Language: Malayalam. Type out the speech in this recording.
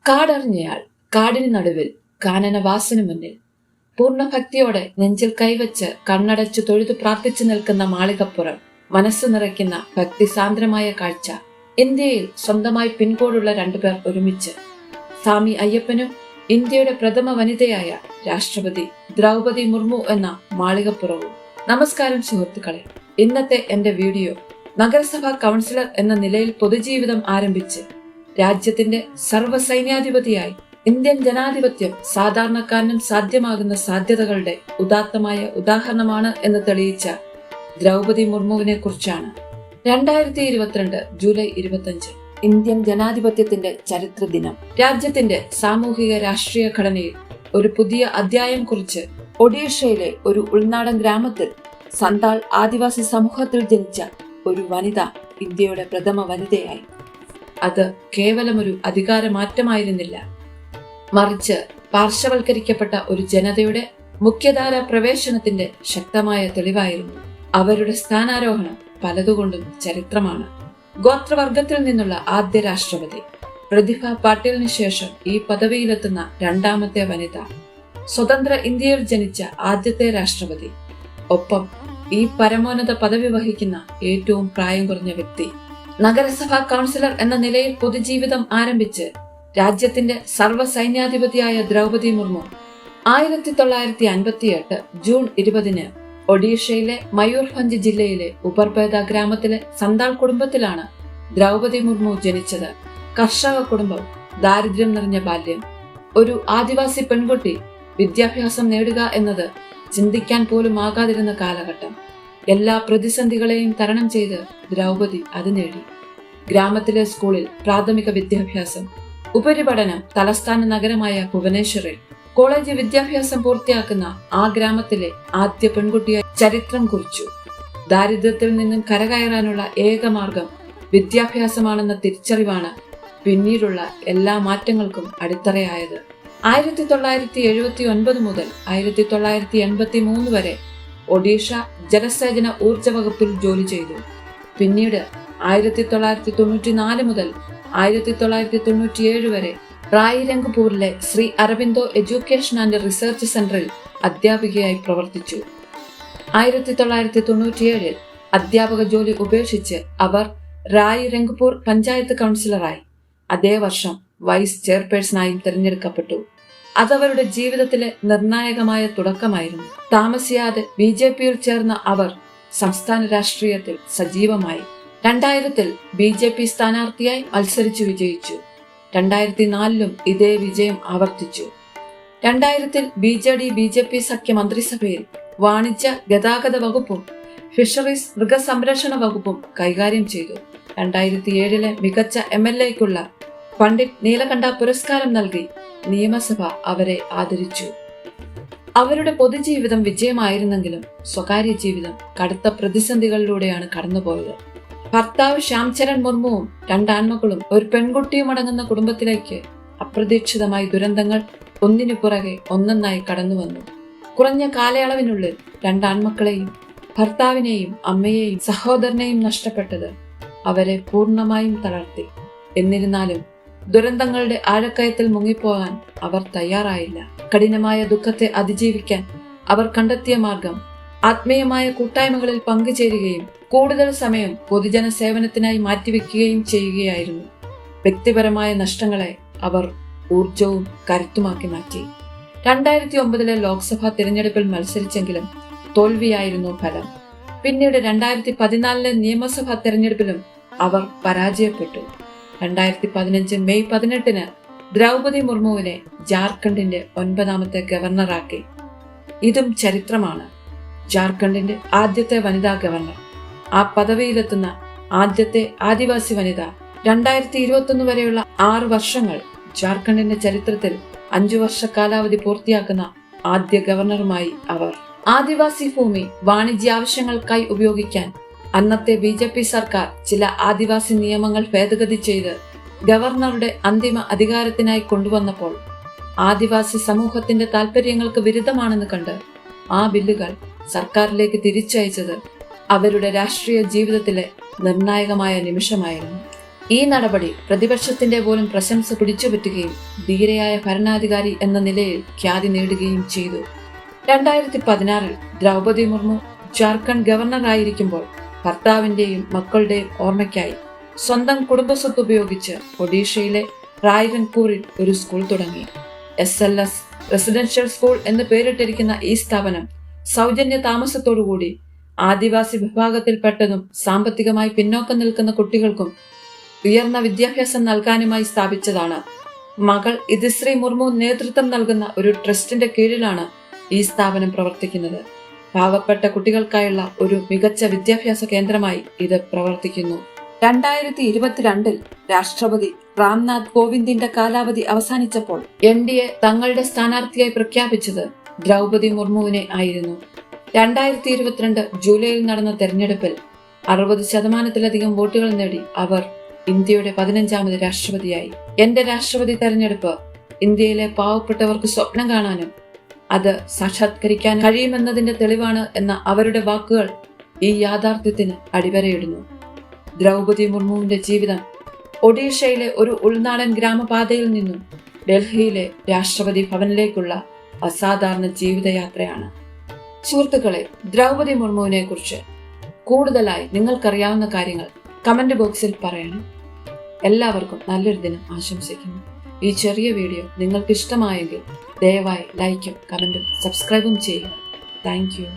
കാടറിഞ്ഞയാൾ കാടിന് നടുവിൽ കാനനവാസനു മുന്നിൽ പൂർണ്ണഭക്തിയോടെ നെഞ്ചിൽ കൈവച്ച് കണ്ണടച്ചു തൊഴുതു പ്രാർത്ഥിച്ചു നിൽക്കുന്ന മാളികപ്പുറം മനസ്സ് നിറയ്ക്കുന്ന ഭക്തിസാന്ദ്രമായ കാഴ്ച. ഇന്ത്യയിൽ സ്വന്തമായി പിൻകോഡുള്ള രണ്ടുപേർ ഒരുമിച്ച്. സ്വാമി അയ്യപ്പനും ഇന്ത്യയുടെ പ്രഥമ വനിതയായ രാഷ്ട്രപതി ദ്രൗപദി മുർമു എന്ന മാളികപ്പുറവും. നമസ്കാരം സുഹൃത്തുക്കളെ, ഇന്നത്തെ എന്റെ വീഡിയോ നഗരസഭാ കൗൺസിലർ എന്ന നിലയിൽ പൊതുജീവിതം ആരംഭിച്ച് രാജ്യത്തിന്റെ സർവ്വസൈന്യാധിപതിയായി ഇന്ത്യൻ ജനാധിപത്യം സാധാരണക്കാരനും സാധ്യമാകുന്ന സാധ്യതകളുടെ ഉദാത്തമായ ഉദാഹരണമാണ് എന്ന് തെളിയിച്ച ദ്രൗപദി മുർമുവിനെ കുറിച്ചാണ്. 2022 ജൂലൈ 25 ഇന്ത്യൻ ജനാധിപത്യത്തിന്റെ ചരിത്ര ദിനം. രാജ്യത്തിന്റെ സാമൂഹിക രാഷ്ട്രീയ ഘടനയിൽ ഒരു പുതിയ അധ്യായം കുറിച്ച് ഒഡീഷയിലെ ഒരു ഉൾനാടൻ ഗ്രാമത്തിൽ സന്താൾ ആദിവാസി സമൂഹത്തിൽ ജനിച്ച ഒരു വനിത ഇന്ത്യയുടെ പ്രഥമ വനിതയായി. അത് കേവലമൊരു അധികാരമാറ്റമായിരുന്നില്ല, മറിച്ച് പാർശ്വവൽക്കരിക്കപ്പെട്ട ഒരു ജനതയുടെ മുഖ്യധാര പ്രവേശനത്തിന്റെ ശക്തമായ തെളിവായിരുന്നു. അവരുടെ സ്ഥാനാരോഹണം പലതുകൊണ്ടും ചരിത്രമാണ്. ഗോത്രവർഗത്തിൽ നിന്നുള്ള ആദ്യ രാഷ്ട്രപതി, പ്രതിഭ പാട്ടീലിന് ശേഷം ഈ പദവിയിലെത്തുന്ന രണ്ടാമത്തെ വനിത, സ്വതന്ത്ര ഇന്ത്യയിൽ ജനിച്ച ആദ്യത്തെ രാഷ്ട്രപതി, ഒപ്പം ഈ പരമോന്നത പദവി വഹിക്കുന്ന ഏറ്റവും പ്രായം കുറഞ്ഞ വ്യക്തി. നഗരസഭാ കൗൺസിലർ എന്ന നിലയിൽ പൊതുജീവിതം ആരംഭിച്ച് രാജ്യത്തിന്റെ സർവ്വസൈന്യാധിപതിയായ ദ്രൗപദി മുർമു 1958 ജൂൺ 20 ഒഡീഷയിലെ മയൂർഭഞ്ച് ജില്ലയിലെ ഉപർപേദ ഗ്രാമത്തിലെ സന്താൾ കുടുംബത്തിലാണ് ദ്രൗപദി മുർമു ജനിച്ചത്. കർഷക കുടുംബം, ദാരിദ്ര്യം നിറഞ്ഞ ബാല്യം. ഒരു ആദിവാസി പെൺകുട്ടി വിദ്യാഭ്യാസം നേടുക എന്നത് ചിന്തിക്കാൻ പോലും ആകാതിരുന്ന കാലഘട്ടം. എല്ലാ പ്രതിസന്ധികളെയും തരണം ചെയ്ത് ദ്രൗപദി അത് നേടി. ഗ്രാമത്തിലെ സ്കൂളിൽ പ്രാഥമിക വിദ്യാഭ്യാസം, ഉപരിപഠനം തലസ്ഥാന നഗരമായ ഭുവനേശ്വറിൽ, കോളേജ് വിദ്യാഭ്യാസം പൂർത്തിയാക്കുന്ന ആ ഗ്രാമത്തിലെ ആദ്യ പെൺകുട്ടിയായി ചരിത്രം കുറിച്ചു. ദാരിദ്ര്യത്തിൽ നിന്നും കരകയറാനുള്ള ഏക മാർഗം വിദ്യാഭ്യാസമാണെന്ന തിരിച്ചറിവാണ് പിന്നീടുള്ള എല്ലാ മാറ്റങ്ങൾക്കും അടിത്തറയായത്. 1979 മുതൽ 1983 വരെ ഒഡീഷ ജലസേചന ഊർജ വകുപ്പിൽ ജോലി ചെയ്തു. പിന്നീട് 1994 മുതൽ 1997 വരെ റായിരംഗ്പൂരിലെ Shri Aurobindo education and research സെന്ററിൽ അധ്യാപികയായി പ്രവർത്തിച്ചു. 1997 അധ്യാപക ജോലി ഉപേക്ഷിച്ച് അവർ റായിരംഗ്പൂർ പഞ്ചായത്ത് കൗൺസിലറായി. അതേ വർഷം വൈസ് ചെയർപേഴ്സണായും തിരഞ്ഞെടുക്കപ്പെട്ടു. അതവരുടെ ജീവിതത്തിലെ നിർണായകമായ തുടക്കമായിരുന്നു. താമസിയാതെ BJPയിൽ ചേർന്ന അവർ സംസ്ഥാന രാഷ്ട്രീയത്തിൽ സജീവമായി. 2000 BJP സ്ഥാനാർത്ഥിയായി മത്സരിച്ചു വിജയിച്ചു. 2004 ഇതേ വിജയം ആവർത്തിച്ചു. 2000 BJD-BJP സഖ്യ മന്ത്രിസഭയിൽ വാണിജ്യ ഗതാഗത വകുപ്പും ഫിഷറീസ് മൃഗസംരക്ഷണ വകുപ്പും കൈകാര്യം ചെയ്തു. 2007 മികച്ച MLAക്കുള്ള പണ്ഡിറ്റ് നീലകണ്ഠ പുരസ്കാരം നൽകി നിയമസഭ അവരെ ആദരിച്ചു. അവരുടെ പൊതുജീവിതം വിജയമായിരുന്നെങ്കിലും സ്വകാര്യ ജീവിതം കടുത്ത പ്രതിസന്ധികളിലൂടെയാണ് കടന്നുപോയത്. ഭർത്താവ് ശ്യാംചരൺ മുർമുവും 2 ആൺമക്കളും ഒരു പെൺകുട്ടിയും അടങ്ങുന്ന കുടുംബത്തിലേക്ക് അപ്രതീക്ഷിതമായി ദുരന്തങ്ങൾ ഒന്നിനു പുറകെ ഒന്നൊന്നായി കടന്നുവന്നു. കുറഞ്ഞ കാലയളവിനുള്ളിൽ 2 ആൺമക്കളെയും ഭർത്താവിനെയും അമ്മയെയും സഹോദരനെയും നഷ്ടപ്പെട്ടത് അവരെ പൂർണ്ണമായും തളർത്തി. എന്നിരുന്നാലും ദുരന്തങ്ങളുടെ ആഴക്കയത്തിൽ മുങ്ങിപ്പോകാൻ അവർ തയ്യാറായില്ല. കഠിനമായ ദുഃഖത്തെ അതിജീവിക്കാൻ അവർ കണ്ടെത്തിയ മാർഗം ആത്മീയമായ കൂട്ടായ്മകളിൽ പങ്കുചേരുകയും കൂടുതൽ സമയം പൊതുജന സേവനത്തിനായി മാറ്റിവെക്കുകയും ചെയ്യുകയായിരുന്നു. വ്യക്തിപരമായ നഷ്ടങ്ങളെ അവർ ഊർജവും കരുത്തുമാക്കി മാറ്റി. 2009 ലോക്സഭാ തിരഞ്ഞെടുപ്പിൽ മത്സരിച്ചെങ്കിലും തോൽവിയായിരുന്നു ഫലം. പിന്നീട് 2014 നിയമസഭാ തിരഞ്ഞെടുപ്പിലും അവർ പരാജയപ്പെട്ടു. 2015 മെയ് 18 ദ്രൗപദി മുർമുവിനെ ജാർഖണ്ഡിന്റെ 9ാമത്തെ ഗവർണറാക്കി. ഇതും ചരിത്രമാണ്. ജാർഖണ്ഡിന്റെ ആദ്യത്തെ വനിതാ ഗവർണർ, ആ പദവിയിലെത്തുന്ന ആദ്യത്തെ ആദിവാസി വനിത. 2021 വരെയുള്ള 6 വർഷങ്ങൾ ജാർഖണ്ഡിന്റെ ചരിത്രത്തിൽ 5 വർഷ കാലാവധി പൂർത്തിയാക്കുന്ന ആദ്യ ഗവർണറുമായി അവർ. ആദിവാസി ഭൂമി വാണിജ്യ ആവശ്യങ്ങൾക്കായി ഉപയോഗിക്കാൻ അന്നത്തെ BJP സർക്കാർ ചില ആദിവാസി നിയമങ്ങൾ ഭേദഗതി ചെയ്ത് ഗവർണറുടെ അന്തിമ അധികാരത്തിനായി കൊണ്ടുവന്നപ്പോൾ ആദിവാസി സമൂഹത്തിന്റെ താൽപര്യങ്ങൾക്ക് വിരുദ്ധമാണെന്ന് കണ്ട് ആ ബില്ലുകൾ സർക്കാരിലേക്ക് തിരിച്ചയച്ചത് അവരുടെ രാഷ്ട്രീയ ജീവിതത്തിലെ നിർണായകമായ നിമിഷമായിരുന്നു. ഈ നടപടി പ്രതിപക്ഷത്തിന്റെ പോലും പ്രശംസ പിടിച്ചുപറ്റുകയും ധീരയായ ഭരണാധികാരി എന്ന നിലയിൽ ഖ്യാതി നേടുകയും ചെയ്തു. 2016 ദ്രൗപദി മുർമു ജാർഖണ്ഡ് ഗവർണറായിരിക്കുമ്പോൾ ഭർത്താവിന്റെയും മക്കളുടെയും ഓർമ്മയ്ക്കായി സ്വന്തം കുടുംബസ്വത്ത് ഉപയോഗിച്ച് ഒഡീഷയിലെ റായ്ഗൻപൂരിൽ ഒരു സ്കൂൾ തുടങ്ങി. SLS റെസിഡൻഷ്യൽ സ്കൂൾ എന്ന് പേരിട്ടിരിക്കുന്ന ഈ സ്ഥാപനം സൗജന്യ താമസത്തോടുകൂടി ആദിവാസി വിഭാഗത്തിൽപ്പെട്ടതും സാമ്പത്തികമായി പിന്നോക്കം നിൽക്കുന്ന കുട്ടികൾക്കും ഉയർന്ന വിദ്യാഭ്യാസം നൽകാനുമായി സ്ഥാപിച്ചതാണ്. മകൾ ഇതിശ്രീ മുർമു നേതൃത്വം നൽകുന്ന ഒരു ട്രസ്റ്റിന്റെ കീഴിലാണ് ഈ സ്ഥാപനം പ്രവർത്തിക്കുന്നത്. പാവപ്പെട്ട കുട്ടികൾക്കായുള്ള ഒരു മികച്ച വിദ്യാഭ്യാസ കേന്ദ്രമായി ഇത് പ്രവർത്തിക്കുന്നു. 2022 രാഷ്ട്രപതി രാംനാഥ് കോവിന്ദിന്റെ കാലാവധി അവസാനിച്ചപ്പോൾ NDA തങ്ങളുടെ സ്ഥാനാർത്ഥിയായി പ്രഖ്യാപിച്ചത് ദ്രൗപദി മുർമുവിനെ ആയിരുന്നു. 2022 ജൂലൈയിൽ നടന്ന തെരഞ്ഞെടുപ്പിൽ 60% വോട്ടുകൾ നേടി അവർ ഇന്ത്യയുടെ 15ാമത് രാഷ്ട്രപതിയായി. എന്റെ രാഷ്ട്രപതി തെരഞ്ഞെടുപ്പ് ഇന്ത്യയിലെ പാവപ്പെട്ടവർക്ക് സ്വപ്നം കാണാനും അത് സാക്ഷാത്കരിക്കാൻ കഴിയുമെന്നതിന്റെ തെളിവാണ് എന്ന അവരുടെ വാക്കുകൾ ഈ യാഥാർത്ഥ്യത്തിന് അടിവരയിടുന്നു. ദ്രൗപദി മുർമുവിന്റെ ജീവിതം ഒഡീഷയിലെ ഒരു ഉൾനാടൻ ഗ്രാമപാതയിൽ നിന്നും ഡൽഹിയിലെ രാഷ്ട്രപതി ഭവനിലേക്കുള്ള അസാധാരണ ജീവിതയാത്രയാണ്. സുഹൃത്തുക്കളെ, ദ്രൗപദി മുർമുവിനെ കുറിച്ച് കൂടുതലായി നിങ്ങൾക്കറിയാവുന്ന കാര്യങ്ങൾ കമന്റ് ബോക്സിൽ പറയണം. എല്ലാവർക്കും നല്ലൊരു ദിനം ആശംസിക്കുന്നു. ഈ ചെറിയ വീഡിയോ നിങ്ങൾക്ക് ഇഷ്ടമായെങ്കിൽ ദയവായി ലൈക്കും കമന്റും സബ്സ്ക്രൈബും ചെയ്യുക. Thank you.